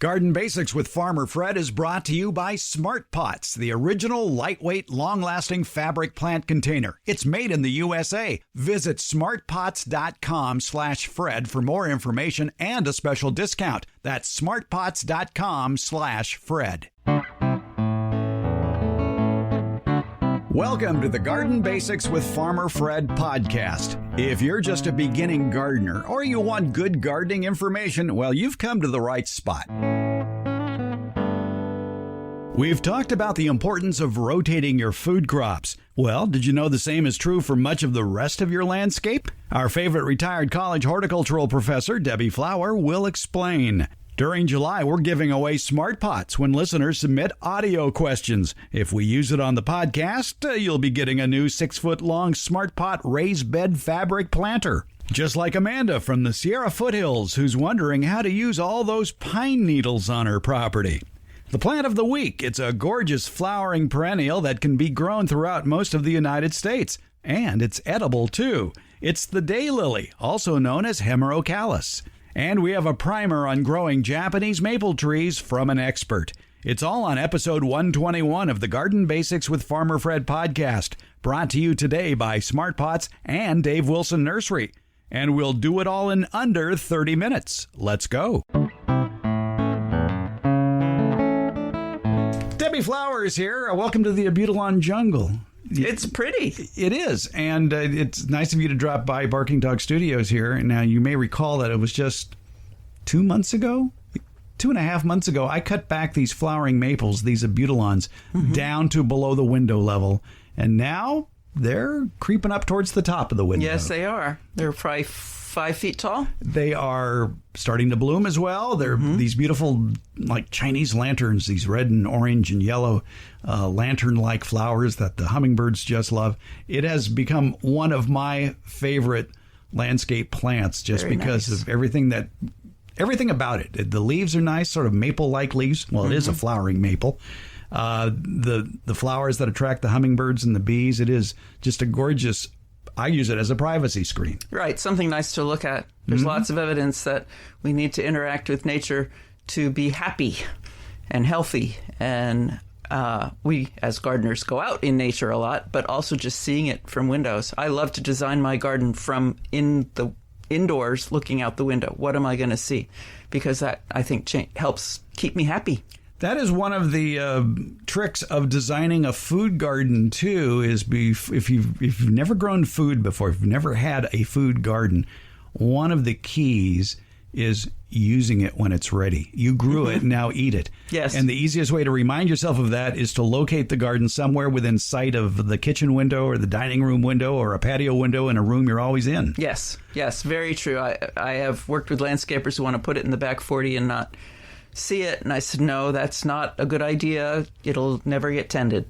Garden Basics with Farmer Fred is brought to you by Smart Pots, the original lightweight, long-lasting fabric plant container. It's made in the USA. Visit smartpots.com/Fred for more information and a special discount. That's smartpots.com/Fred. Welcome to the Garden Basics with Farmer Fred podcast. If you're just a beginning gardener or you want good gardening information, well, you've come to the right spot. We've talked about the importance of rotating your food crops. Well, did you know the same is true for much of the rest of your landscape? Our favorite retired college horticultural professor, Debbie Flower, will explain. During July, we're giving away Smart Pots when listeners submit audio questions. If we use it on the podcast, you'll be getting a new 6-foot-long Smart Pot raised bed fabric planter. Just like Amanda from the Sierra Foothills, who's wondering how to use all those pine needles on her property. The plant of the week, it's a gorgeous flowering perennial that can be grown throughout most of the United States. And it's edible, too. It's the daylily, also known as Hemerocallis. And we have a primer on growing Japanese maple trees from an expert. It's all on episode 121 of the Garden Basics with Farmer Fred podcast, brought to you today by Smart Pots and Dave Wilson Nursery. And we'll do it all in under 30 minutes. Let's go. Debbie Flowers here. Welcome to the Abutilon Jungle. It's pretty. It is. And it's nice of you to drop by Barking Dog Studios here. Now, you may recall that it was just 2 months ago, 2.5 months ago, I cut back these flowering maples, these Abutilons, down to below the window level. And now they're creeping up towards the top of the window. Yes, they are. They're probably 5 feet tall. They are starting to bloom as well. They're these beautiful, like Chinese lanterns, these red and orange and yellow lantern-like flowers that the hummingbirds just love. It has become one of my favorite landscape plants just Very because nice. of everything about it. The leaves are nice, sort of maple-like leaves. Well, it is a flowering maple. The flowers that attract the hummingbirds and the bees. It is just a gorgeous. I use it as a privacy screen. Right, something nice to look at. There's lots of evidence that we need to interact with nature to be happy and healthy. And we, as gardeners, go out in nature a lot, but also just seeing it from windows. I love to design my garden from indoors, looking out the window. What am I going to see? Because that, I think, helps keep me happy. That is one of the tricks of designing a food garden, too, is if you've never grown food before, if you've never had a food garden, one of the keys is using it when it's ready. You grew it, now eat it. Yes. And the easiest way to remind yourself of that is to locate the garden somewhere within sight of the kitchen window or the dining room window or a patio window in a room you're always in. Yes, very true. I have worked with landscapers who want to put it in the back 40 and not see it, and I said, no, that's not a good idea. It'll never get tended.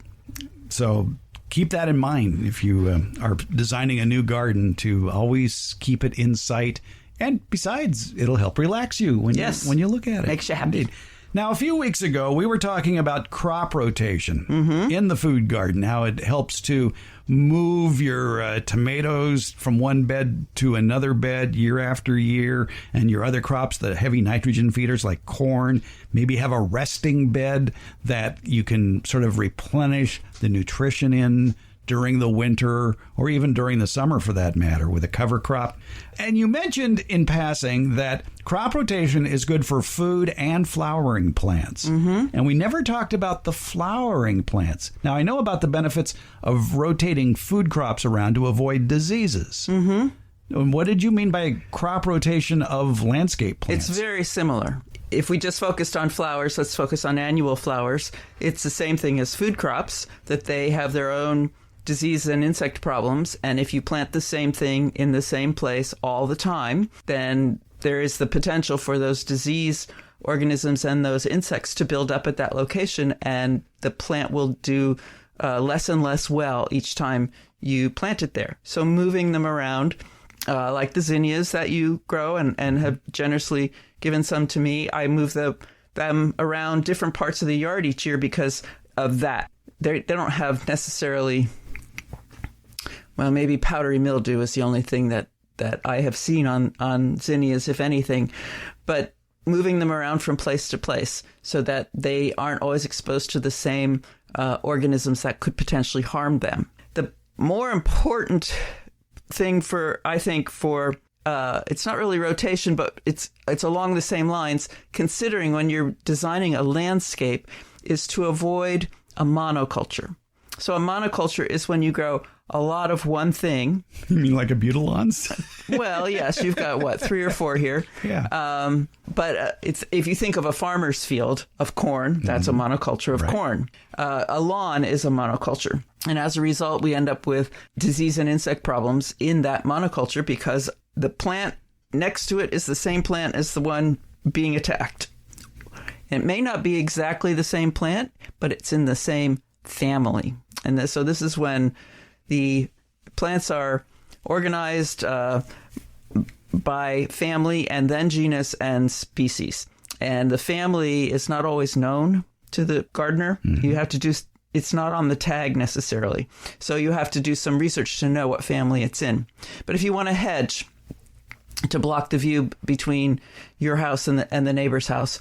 So keep that in mind if you are designing a new garden, to always keep it in sight. And besides, it'll help relax you when you look at it. Makes you happy. Indeed. Now, a few weeks ago, we were talking about crop rotation in the food garden, how it helps to move your tomatoes from one bed to another bed year after year, and your other crops, the heavy nitrogen feeders like corn, maybe have a resting bed that you can sort of replenish the nutrition in during the winter or even during the summer, for that matter, with a cover crop. And you mentioned in passing that crop rotation is good for food and flowering plants. And we never talked about the flowering plants. Now, I know about the benefits of rotating food crops around to avoid diseases. And what did you mean by crop rotation of landscape plants? It's very similar. If we just focused on flowers, let's focus on annual flowers. It's the same thing as food crops, that they have their own disease and insect problems, and if you plant the same thing in the same place all the time, then there is the potential for those disease organisms and those insects to build up at that location, and the plant will do less and less well each time you plant it there. So moving them around, like the zinnias that you grow and have generously given some to me, I move them around different parts of the yard each year because of that. They don't have necessarily... Well, maybe powdery mildew is the only thing that I have seen on zinnias, if anything. But moving them around from place to place so that they aren't always exposed to the same organisms that could potentially harm them. The more important thing I think for it's not really rotation, but it's along the same lines, considering when you're designing a landscape, is to avoid a monoculture. So a monoculture is when you grow a lot of one thing. You mean like a butylons? Well, yes, you've got 3 or 4 here. Yeah. But it's if you think of a farmer's field of corn, that's a monoculture of corn. A lawn is a monoculture. And as a result, we end up with disease and insect problems in that monoculture because the plant next to it is the same plant as the one being attacked. It may not be exactly the same plant, but it's in the same family. And so this is when the plants are organized by family and then genus and species. And the family is not always known to the gardener. You have to it's not on the tag necessarily. So you have to do some research to know what family it's in. But if you want a hedge to block the view between your house and the neighbor's house,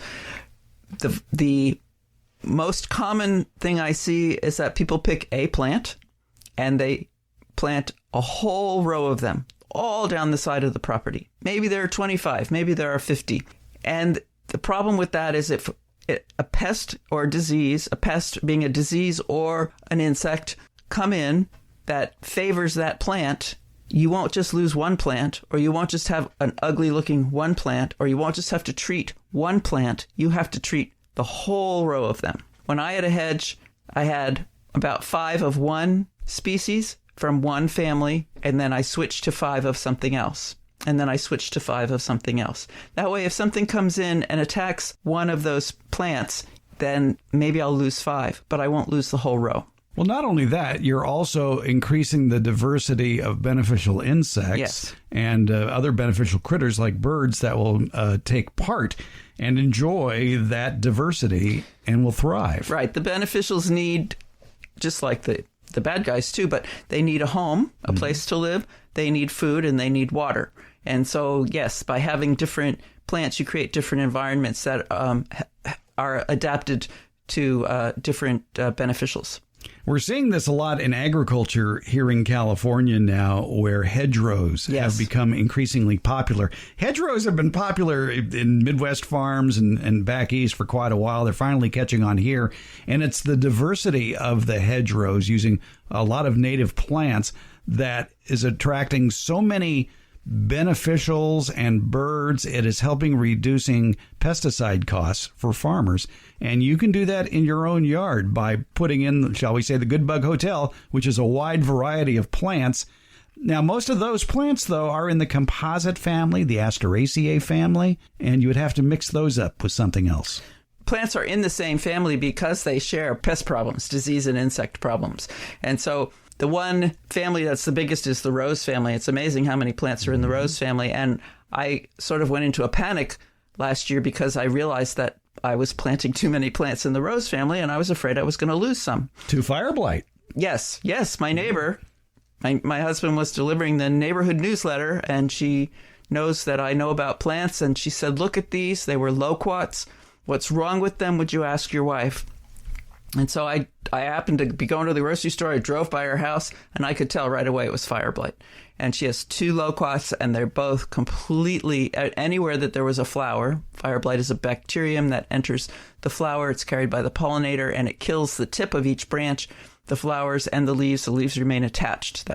the most common thing I see is that people pick a plant and they plant a whole row of them all down the side of the property. Maybe there are 25, maybe there are 50. And the problem with that is if a pest or a disease, a pest being a disease or an insect, come in that favors that plant, you won't just lose one plant, or you won't just have an ugly looking one plant, or you won't just have to treat one plant. You have to treat the whole row of them. When I had a hedge, I had about 5 of one species from one family, and then I switched to 5 of something else. And then I switched to 5 of something else. That way, if something comes in and attacks one of those plants, then maybe I'll lose 5, but I won't lose the whole row. Well, not only that, you're also increasing the diversity of beneficial insects and other beneficial critters like birds that will take part and enjoy that diversity and will thrive. Right. The beneficials need, just like the bad guys too, but they need a home, a place to live, they need food, and they need water. And so, yes, by having different plants, you create different environments that are adapted to different beneficials. We're seeing this a lot in agriculture here in California now, where hedgerows have become increasingly popular. Hedgerows have been popular in Midwest farms and back east for quite a while. They're finally catching on here. And it's the diversity of the hedgerows using a lot of native plants that is attracting so many beneficials and birds. It is helping reducing pesticide costs for farmers. And you can do that in your own yard by putting in, shall we say, the Good Bug Hotel, which is a wide variety of plants. Now, most of those plants, though, are in the composite family, the Asteraceae family, and you would have to mix those up with something else. Plants are in the same family because they share pest problems, disease and insect problems. And so the one family that's the biggest is the rose family. It's amazing how many plants are in the rose family. And I sort of went into a panic last year because I realized that I was planting too many plants in the rose family, and I was afraid I was going to lose some. To fire blight. Yes. My neighbor, my husband was delivering the neighborhood newsletter, and she knows that I know about plants. And she said, look at these. They were loquats. What's wrong with them? Would you ask your wife? And so I happened to be going to the grocery store. I drove by her house, and I could tell right away it was fire blight. And she has 2 loquats, and they're both completely, anywhere that there was a flower. Fire blight is a bacterium that enters the flower. It's carried by the pollinator, and it kills the tip of each branch, the flowers, and the leaves. The leaves remain attached.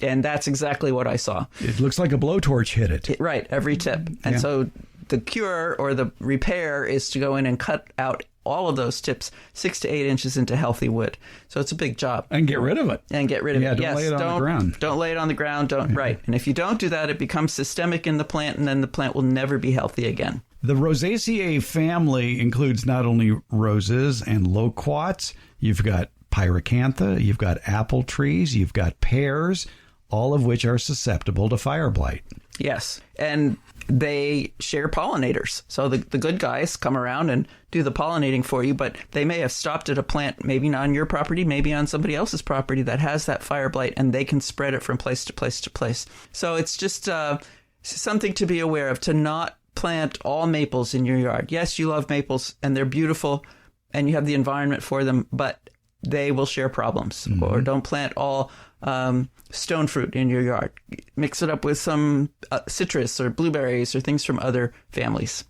And that's exactly what I saw. It looks like a blowtorch hit it. Right, every tip. And so the cure or the repair is to go in and cut out all of those tips 6 to 8 inches into healthy wood. So it's a big job. And get rid of it. Don't lay it on the ground. Don't lay it on the ground. Right. And if you don't do that, it becomes systemic in the plant, and then the plant will never be healthy again. The Rosaceae family includes not only roses and loquats, you've got pyracantha, you've got apple trees, you've got pears, all of which are susceptible to fire blight. Yes. And they share pollinators. So the good guys come around and do the pollinating for you, but they may have stopped at a plant, maybe not on your property, maybe on somebody else's property that has that fire blight, and they can spread it from place to place to place. So it's just something to be aware of, to not plant all maples in your yard. Yes, you love maples and they're beautiful and you have the environment for them, but they will share problems. Mm-hmm. Or don't plant all stone fruit in your yard. Mix it up with some citrus or blueberries or things from other families.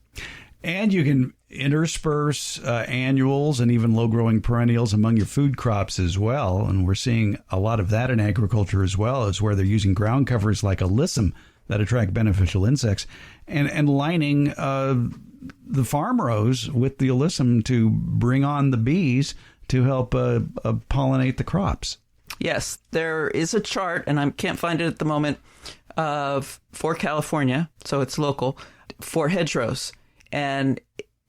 And you can intersperse annuals and even low-growing perennials among your food crops as well. And we're seeing a lot of that in agriculture as well, as where they're using ground covers like alyssum that attract beneficial insects and lining the farm rows with the alyssum to bring on the bees to help pollinate the crops. Yes, there is a chart, and I can't find it at the moment, for California, so it's local, for hedgerows. And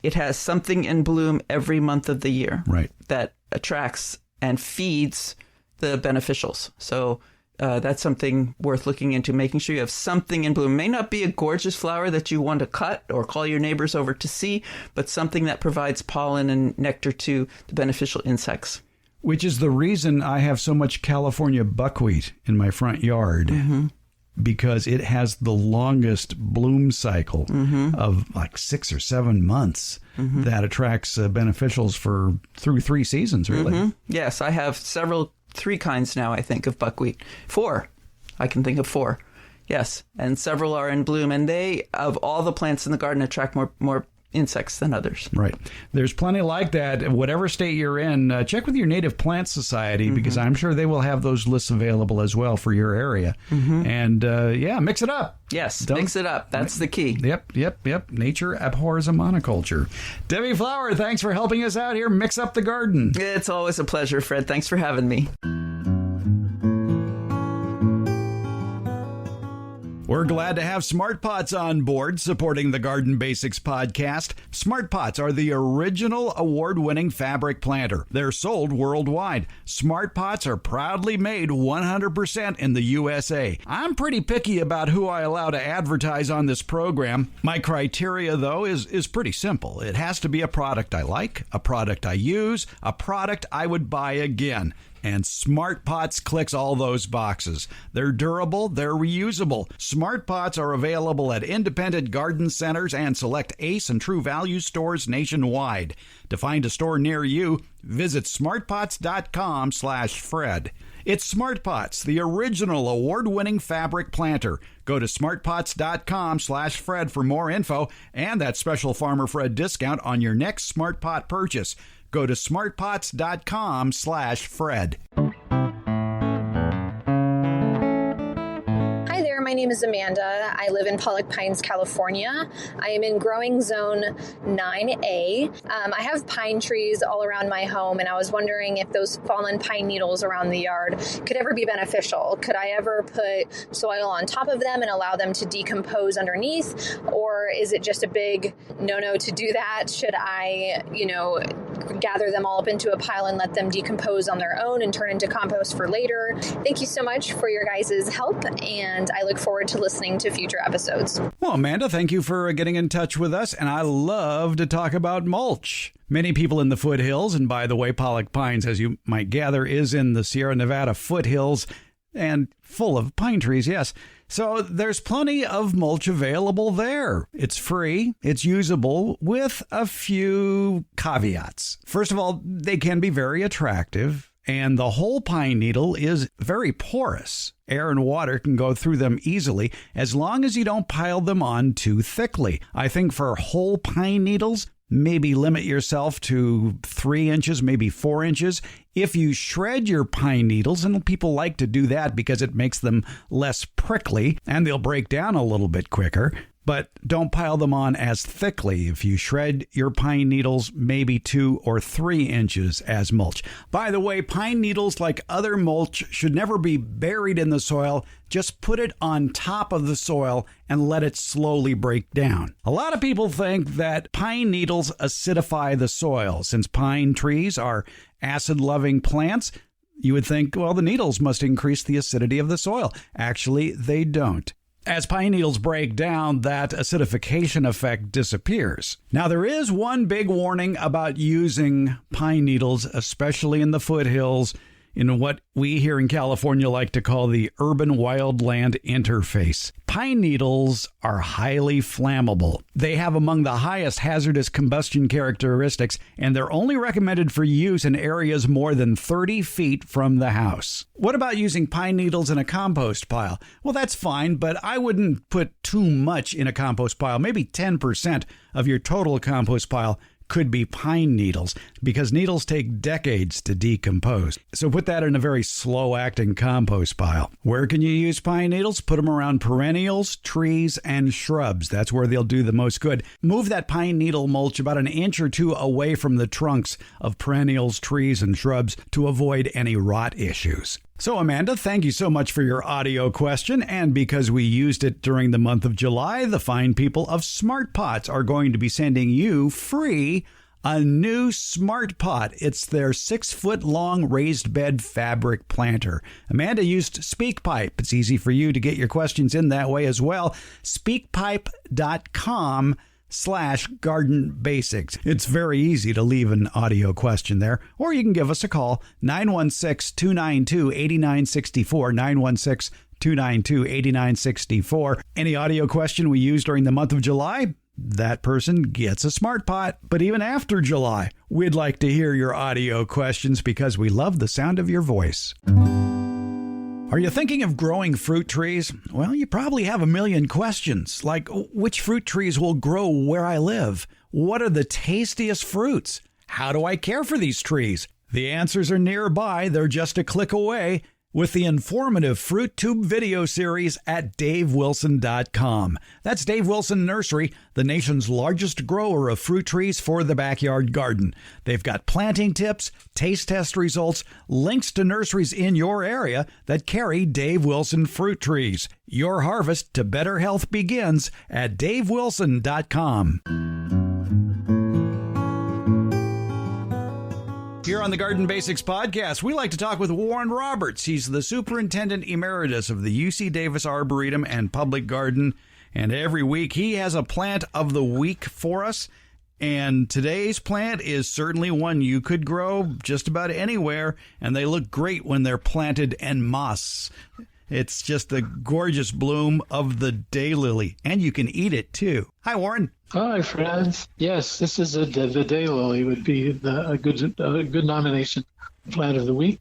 it has something in bloom every month of the year, right, that attracts and feeds the beneficials. So that's something worth looking into, making sure you have something in bloom. It may not be a gorgeous flower that you want to cut or call your neighbors over to see, but something that provides pollen and nectar to the beneficial insects. Which is the reason I have so much California buckwheat in my front yard. Mm-hmm. Because it has the longest bloom cycle of like 6 or 7 months that attracts beneficials through 3 seasons, really. Mm-hmm. Yes, I have 3 kinds now, I think, of buckwheat. 4. I can think of 4. Yes, and several are in bloom. And they, of all the plants in the garden, attract more insects than others. Right. There's plenty like that. Whatever state you're in, check with your Native Plant Society because I'm sure they will have those lists available as well for your area. And mix it up. Yes, mix it up. That's the key. Yep. Nature abhors a monoculture. Debbie Flower, thanks for helping us out here. Mix up the garden. It's always a pleasure, Fred. Thanks for having me. We're glad to have Smart Pots on board supporting the Garden Basics podcast. Smart Pots are the original award-winning fabric planter. They're sold worldwide. Smart Pots are proudly made 100% in the USA. I'm pretty picky about who I allow to advertise on this program. My criteria, though, is pretty simple. It has to be a product I like, a product I use, a product I would buy again. And Smart Pots clicks all those boxes. They're durable, they're reusable. Smart Pots are available at independent garden centers and select Ace and True Value stores nationwide. To find a store near you, visit smartpots.com/Fred. It's Smart Pots, the original award-winning fabric planter. Go to smartpots.com/Fred for more info and that special Farmer Fred discount on your next Smart Pot purchase. Go to smartpots.com/Fred. Hi there, my name is Amanda. I live in Pollock Pines, California. I am in growing zone 9A. I have pine trees all around my home, and I was wondering if those fallen pine needles around the yard could ever be beneficial. Could I ever put soil on top of them and allow them to decompose underneath? Or is it just a big no-no to do that? Should I, gather them all up into a pile and let them decompose on their own and turn into compost for later? Thank you so much for your guys' help, and I look forward to listening to future episodes. Well, Amanda, thank you for getting in touch with us, and I love to talk about mulch. Many people in the foothills, and by the way, Pollock Pines, as you might gather, is in the Sierra Nevada foothills and full of pine trees, yes. So there's plenty of mulch available there. It's free, it's usable, with a few caveats. First of all, they can be very attractive, and the whole pine needle is very porous. Air and water can go through them easily as long as you don't pile them on too thickly. I think for whole pine needles, maybe limit yourself to 3 inches, maybe 4 inches. If you shred your pine needles, and people like to do that because it makes them less prickly and they'll break down a little bit quicker, but don't pile them on as thickly. If you shred your pine needles, maybe 2 or 3 inches as mulch. By the way, pine needles, like other mulch, should never be buried in the soil. Just put it on top of the soil and let it slowly break down. A lot of people think that pine needles acidify the soil. Since pine trees are acid-loving plants, you would think, well, the needles must increase the acidity of the soil. Actually, they don't. As pine needles break down, that acidification effect disappears. Now, there is one big warning about using pine needles, especially in the foothills, in what we here in California like to call the urban wildland interface. Pine needles are highly flammable. They have among the highest hazardous combustion characteristics, and they're only recommended for use in areas more than 30 feet from the house. What about using pine needles in a compost pile? Well, that's fine, but I wouldn't put too much in a compost pile. Maybe 10% of your total compost pile could be pine needles, because needles take decades to decompose. So put that in a very slow-acting compost pile. Where can you use pine needles? Put them around perennials, trees, and shrubs. That's where they'll do the most good. Move that pine needle mulch about an inch or two away from the trunks of perennials, trees, and shrubs to avoid any rot issues. So, Amanda, thank you so much for your audio question. And because we used it during the month of July, the fine people of Smart Pots are going to be sending you free a new Smart Pot. It's their 6-foot-long raised bed fabric planter. Amanda used SpeakPipe. It's easy for you to get your questions in that way as well. SpeakPipe.com/garden basics. It's very easy to leave an audio question there, or you can give us a call, 916-292-8964, 916-292-8964. Any audio question we use during the month of July, that person gets a Smart Pot. But even after July, we'd like to hear your audio questions because we love the sound of your voice. Are you thinking of growing fruit trees? Well, you probably have a million questions, like which fruit trees will grow where I live? What are the tastiest fruits? How do I care for these trees? The answers are nearby. They're just a click away with the informative Fruit Tube video series at davewilson.com. That's Dave Wilson Nursery, the nation's largest grower of fruit trees for the backyard garden. They've got planting tips, taste test results, links to nurseries in your area that carry Dave Wilson fruit trees. Your harvest to better health begins at davewilson.com. Here on the Garden Basics podcast, we like to talk with Warren Roberts. He's the Superintendent Emeritus of the UC Davis Arboretum and Public Garden. And every week he has a plant of the week for us. And today's plant is certainly one you could grow just about anywhere. And they look great when they're planted en masse. It's just the gorgeous bloom of the daylily. And you can eat it too. Hi, Warren. Hi, friends. Yes, this is the daylily would be a good nomination plant of the week.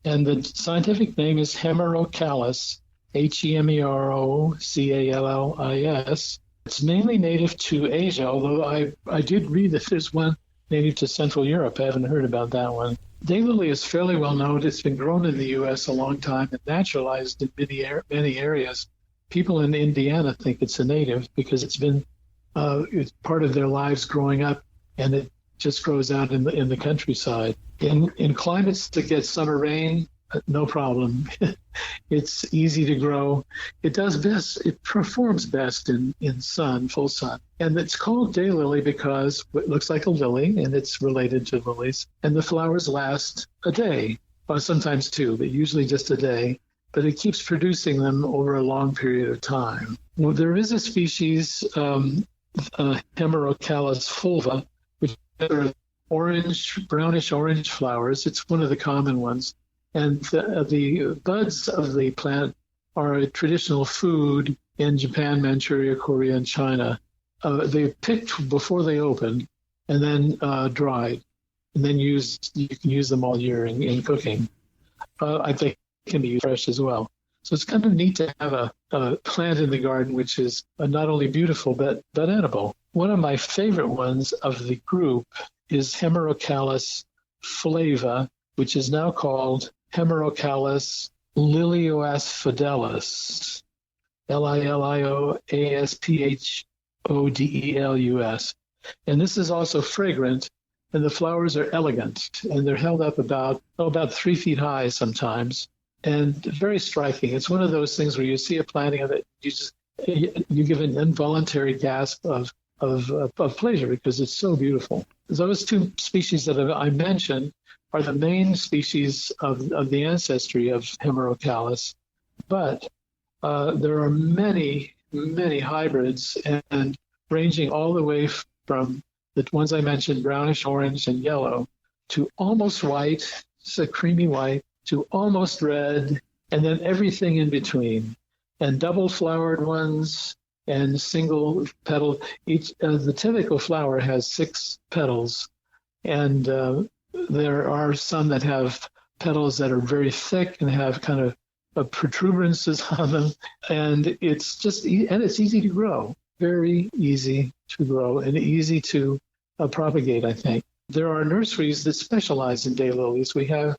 And the scientific name is Hemerocallis, Hemerocallis. It's mainly native to Asia, although I did read that there's one native to Central Europe. I haven't heard about that one. Daylily is fairly well known. It's been grown in the U.S. a long time and naturalized in many areas. People in Indiana think it's a native because it's been it's part of their lives growing up, and it just grows out in the countryside. In climates that get summer rain, no problem. It's easy to grow. It does best. It performs best in sun, full sun. And it's called daylily because it looks like a lily, and it's related to lilies. And the flowers last a day, or sometimes two, but usually just a day. But it keeps producing them over a long period of time. Well, there is a species, Hemerocallis fulva, which are brownish orange flowers. It's one of the common ones. And the buds of the plant are a traditional food in Japan, Manchuria, Korea, and China. They're picked before they open and then dried. And then you can use them all year in cooking. I think it can be used fresh as well. So it's kind of neat to have a plant in the garden which is not only beautiful but edible. One of my favorite ones of the group is Hemerocallis flava, which is now called Hemerocallis lilioasphodelus, lilioasphodelus. And this is also fragrant, and the flowers are elegant, and they're held up about 3 feet high sometimes, and very striking. It's one of those things where you see a planting of it, you give an involuntary gasp of pleasure because it's so beautiful. Those two species that I mentioned are the main species of the ancestry of Hemerocallis, but there are many, many hybrids, and ranging all the way from the ones I mentioned, brownish orange and yellow, to almost white, it's a creamy white, to almost red, and then everything in between, and double flowered ones and single petal. Each the typical flower has 6 petals, and there are some that have petals that are very thick and have kind of protuberances on them, and it's easy to grow, very easy to grow and easy to propagate. I think there are nurseries that specialize in daylilies. We have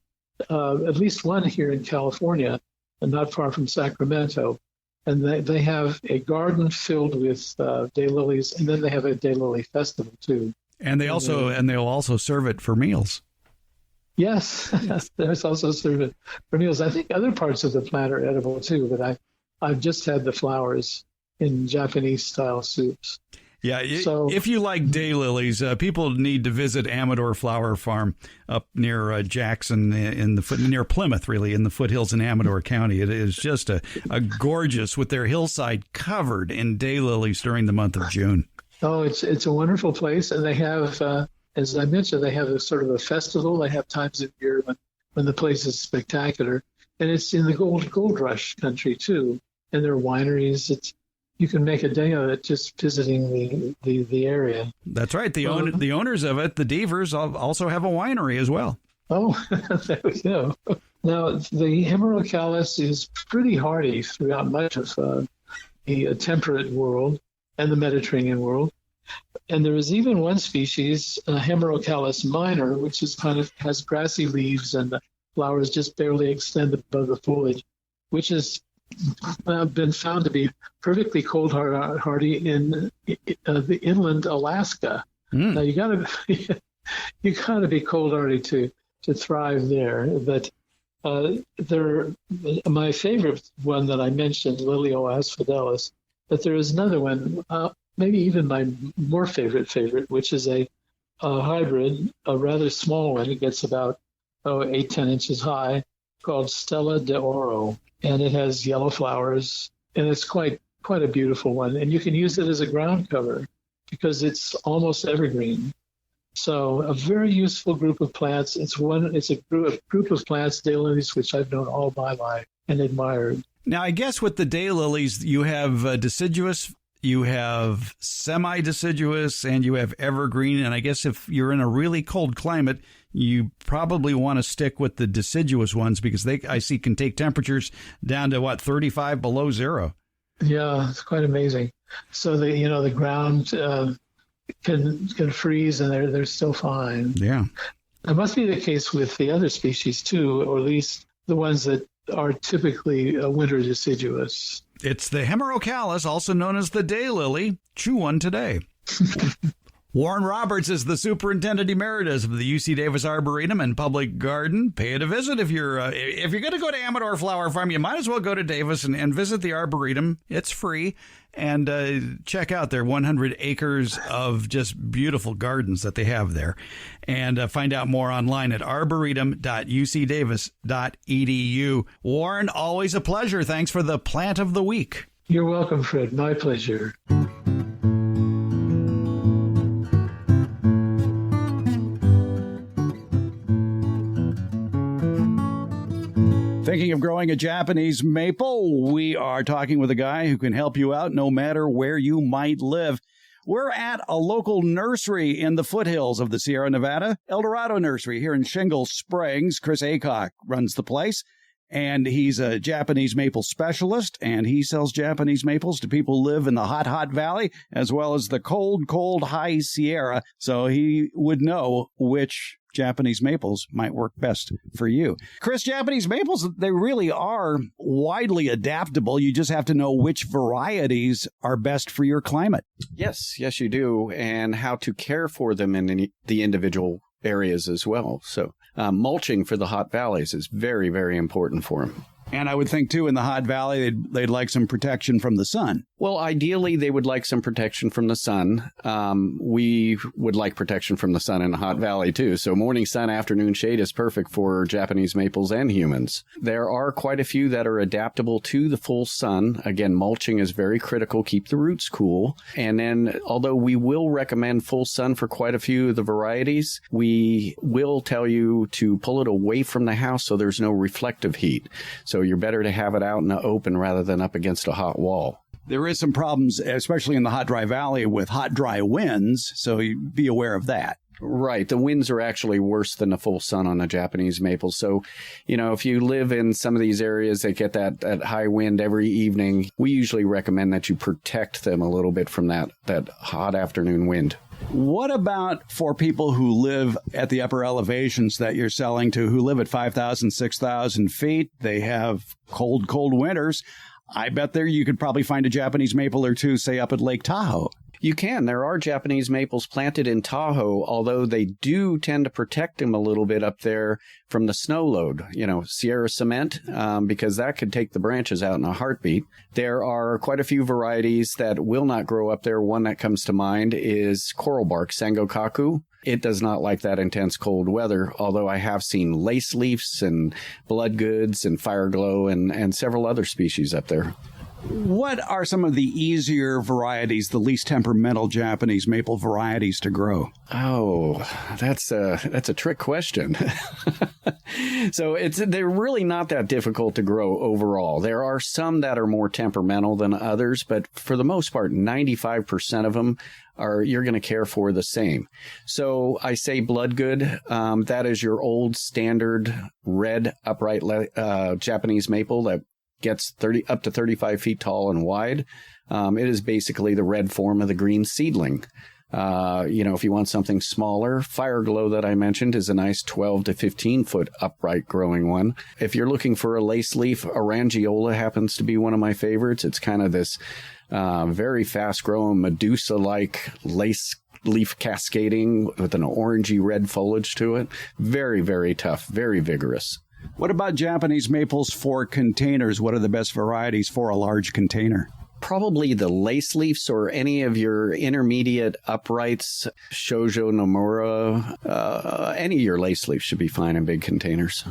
at least one here in California, and not far from Sacramento, and they have a garden filled with daylilies, and then they have a daylily festival too. And they'll also serve it for meals. Yes, there's also serve it for meals. I think other parts of the plant are edible too, but I've just had the flowers in Japanese style soups. Yeah, so if you like daylilies, people need to visit Amador Flower Farm up near Jackson near Plymouth, really, in the foothills in Amador County. It is just a gorgeous, with their hillside covered in daylilies during the month of June. Oh, it's a wonderful place, and they have, as I mentioned, they have a sort of a festival. They have times of year when the place is spectacular, and it's in the gold rush country too. And there are wineries. You can make a day of it just visiting the area. That's right. The owners of it, the Devers, also have a winery as well. Oh, there we go. Now, the Hemerocallis is pretty hardy throughout much of the temperate world and the Mediterranean world. And there is even one species, Hemerocallis minor, which is has grassy leaves and the flowers just barely extend above the foliage, which has been found to be perfectly cold hardy in the inland Alaska. Now you gotta be cold hardy to thrive there. But my favorite one that I mentioned, Lilio asphodelis, but there is another one, maybe even my more favorite, which is a hybrid, a rather small one. It gets about 8-10 inches high, called Stella de Oro. And it has yellow flowers, and it's quite a beautiful one. And you can use it as a ground cover because it's almost evergreen. So a very useful group of plants. It's a group of plants, daylilies, which I've known all my life and admired. Now, I guess with the daylilies, you have deciduous, you have semi-deciduous, and you have evergreen. And I guess if you're in a really cold climate, you probably want to stick with the deciduous ones because I see can take temperatures down to 35 below zero. Yeah, it's quite amazing. So the ground can freeze and they're still fine. Yeah, it must be the case with the other species too, or at least the ones that are typically winter deciduous. It's the Hemerocallis, also known as the daylily. Chew one today. Warren Roberts is the Superintendent Emeritus of the UC Davis Arboretum and Public Garden. Pay it a visit. If you're going to go to Amador Flower Farm, you might as well go to Davis and visit the Arboretum. It's free. And check out their 100 acres of just beautiful gardens that they have there. And find out more online at arboretum.ucdavis.edu. Warren, always a pleasure. Thanks for the Plant of the Week. You're welcome, Fred. My pleasure. Thinking of growing a Japanese maple? We are talking with a guy who can help you out no matter where you might live. We're at a local nursery in the foothills of the Sierra Nevada, El Dorado Nursery here in Shingle Springs. Chris Aycock runs the place, and he's a Japanese maple specialist, and he sells Japanese maples to people who live in the hot valley as well as the cold, high Sierra, so he would know which Japanese maples might work best for you. Chris, Japanese maples, they really are widely adaptable. You just have to know which varieties are best for your climate. Yes, you do, and how to care for them in the individual areas as well. So mulching for the hot valleys is very, very important for them. And I would think, too, in the hot valley, they'd like some protection from the sun. Well, ideally, they would like some protection from the sun. We would like protection from the sun in the hot valley, too. So morning sun, afternoon shade is perfect for Japanese maples and humans. There are quite a few that are adaptable to the full sun. Again, mulching is very critical. Keep the roots cool. And then, although we will recommend full sun for quite a few of the varieties, we will tell you to pull it away from the house so there's no reflective heat. So you're better to have it out in the open rather than up against a hot wall. There is some problems, especially in the hot, dry valley, with hot, dry winds, so you be aware of that. Right. The winds are actually worse than the full sun on the Japanese maple. So, if you live in some of these areas that get that high wind every evening, we usually recommend that you protect them a little bit from that hot afternoon wind. What about for people who live at the upper elevations that you're selling to, who live at 5,000, 6,000 feet? They have cold winters. I bet you could probably find a Japanese maple or two, say, up at Lake Tahoe. You can. There are Japanese maples planted in Tahoe, although they do tend to protect them a little bit up there from the snow load, Sierra cement, because that could take the branches out in a heartbeat. There are quite a few varieties that will not grow up there. One that comes to mind is coral bark, Sangokaku. It does not like that intense cold weather, although I have seen lace leaves and blood goods and fireglow and several other species up there. What are some of the easier varieties, the least temperamental Japanese maple varieties to grow? Oh, that's a trick question. So they're really not that difficult to grow overall. There are some that are more temperamental than others, but for the most part, 95% of them you're going to care for the same. So I say bloodgood. That is your old standard red upright Japanese maple that gets up to 35 feet tall and wide. It is basically the red form of the green seedling. If you want something smaller, Fireglow that I mentioned is a nice 12 to 15 foot upright growing one. If you're looking for a lace leaf, Arangiola happens to be one of my favorites. It's kind of this very fast growing Medusa-like lace leaf cascading with an orangey red foliage to it. Very, very tough, very vigorous. What about Japanese maples for containers? What are the best varieties for a large container? Probably the lace leaves or any of your intermediate uprights, Shoujo Nomura, any of your lace leaves should be fine in big containers.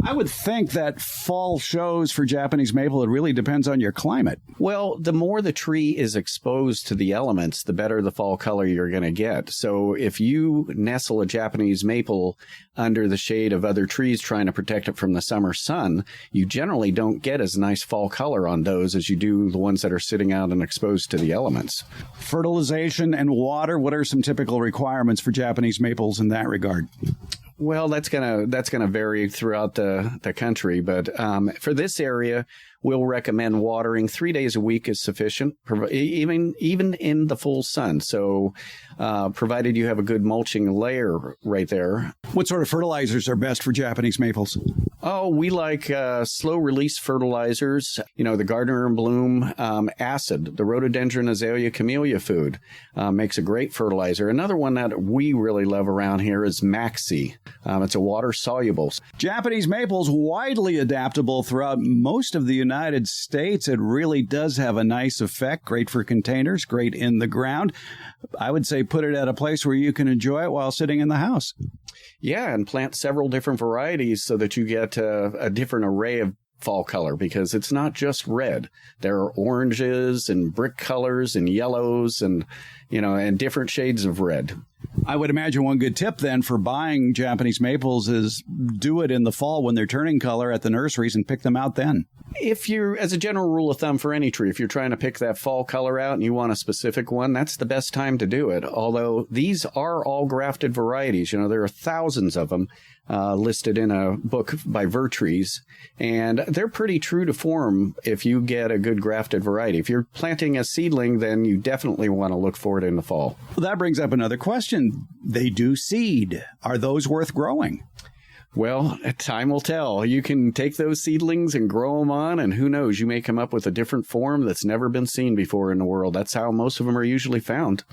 I would think that fall shows for Japanese maple, it really depends on your climate. Well, the more the tree is exposed to the elements, the better the fall color you're going to get. So if you nestle a Japanese maple under the shade of other trees trying to protect it from the summer sun, you generally don't get as nice fall color on those as you do the ones that are sitting out and exposed to the elements. Fertilization and water, what are some typical requirements for Japanese maples in that regard? Well, that's gonna vary throughout the country, but for this area, we'll recommend watering 3 days a week is sufficient, even in the full sun. So, provided you have a good mulching layer right there. What sort of fertilizers are best for Japanese maples? Oh, we like slow release fertilizers. The Gardner and Bloom acid, the rhododendron azalea camellia food makes a great fertilizer. Another one that we really love around here is Maxi. It's a water soluble. Japanese maples widely adaptable throughout most of the United States. It really does have a nice effect. Great for containers, great in the ground. I would say put it at a place where you can enjoy it while sitting in the house. Yeah, and plant several different varieties so that you get a different array of fall color, because it's not just red. There are oranges and brick colors and yellows and different shades of red. I would imagine one good tip then for buying Japanese maples is do it in the fall when they're turning color at the nurseries and pick them out then. If you're, as a general rule of thumb for any tree, if you're trying to pick that fall color out and you want a specific one, that's the best time to do it. Although these are all grafted varieties. There are thousands of them listed in a book by Vertrees, and they're pretty true to form if you get a good grafted variety. If you're planting a seedling, then you definitely want to look for it in the fall. Well, that brings up another question. They do seed. Are those worth growing? Well, time will tell. You can take those seedlings and grow them on, and who knows, you may come up with a different form that's never been seen before in the world. That's how most of them are usually found.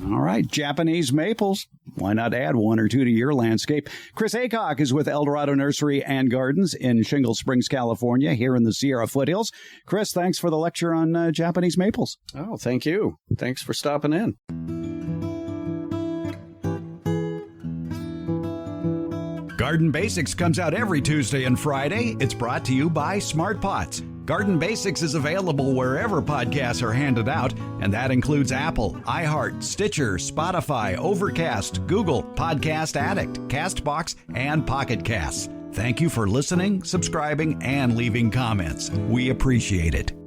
All right, Japanese maples. why not add one or two to your landscape? Chris Aycock is with Eldorado Nursery and Gardens in Shingle Springs, California, here in the Sierra foothills. Chris, thanks for the lecture on Japanese maples. Oh, thank you. Thanks for stopping in. Garden Basics comes out every Tuesday and Friday. It's brought to you by Smart Pots. Garden Basics is available wherever podcasts are handed out, and that includes Apple, iHeart, Stitcher, Spotify, Overcast, Google, Podcast Addict, CastBox, and Pocket Casts. Thank you for listening, subscribing, and leaving comments. We appreciate it.